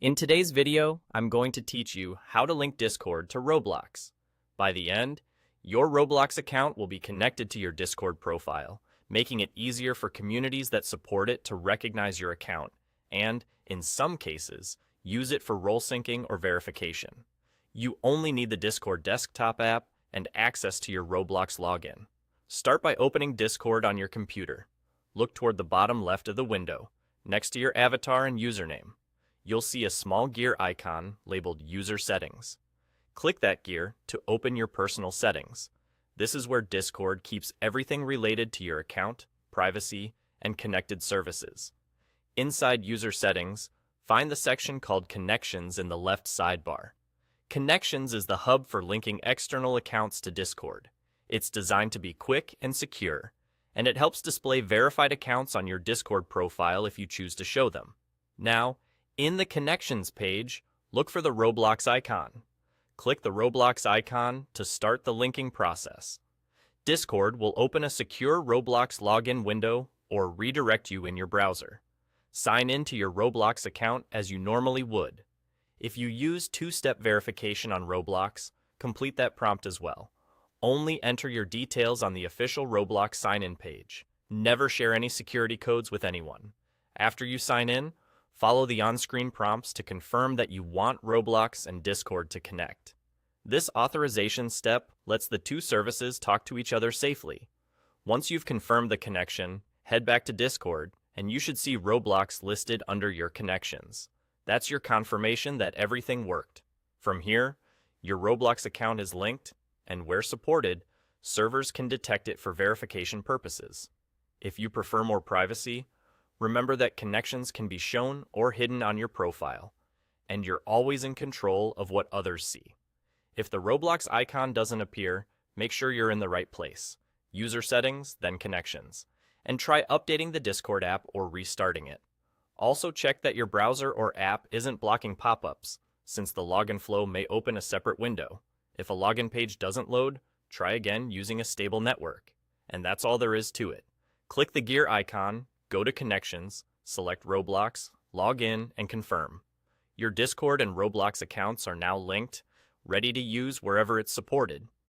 In today's video, I'm going to teach you how to link Discord to Roblox. By the end, your Roblox account will be connected to your Discord profile, making it easier for communities that support it to recognize your account and, in some cases, use it for role syncing or verification. You only need the Discord desktop app and access to your Roblox login. Start by opening Discord on your computer. Look toward the bottom left of the window, next to your avatar and username. You'll see a small gear icon labeled User Settings. Click that gear to open your personal settings. This is where Discord keeps everything related to your account, privacy, and connected services. Inside User Settings, find the section called Connections in the left sidebar. Connections is the hub for linking external accounts to Discord. It's designed to be quick and secure, and it helps display verified accounts on your Discord profile if you choose to show them. Now, in the Connections page, look for the Roblox icon. Click the Roblox icon to start the linking process. Discord will open a secure Roblox login window or redirect you in your browser. Sign in to your Roblox account as you normally would. If you use two-step verification on Roblox, complete that prompt as well. Only enter your details on the official Roblox sign-in page. Never share any security codes with anyone. After you sign in, follow the on-screen prompts to confirm that you want Roblox and Discord to connect. This authorization step lets the two services talk to each other safely. Once you've confirmed the connection, head back to Discord, and you should see Roblox listed under your connections. That's your confirmation that everything worked. From here, your Roblox account is linked, and where supported, servers can detect it for verification purposes. If you prefer more privacy, remember that connections can be shown or hidden on your profile, and you're always in control of what others see. If the Roblox icon doesn't appear, make sure you're in the right place. User Settings, then Connections, and try updating the Discord app or restarting it. Also check that your browser or app isn't blocking pop-ups, since the login flow may open a separate window. If a login page doesn't load, try again using a stable network. And that's all there is to it. Click the gear icon, go to Connections, select Roblox, log in, and confirm. Your Discord and Roblox accounts are now linked, ready to use wherever it's supported.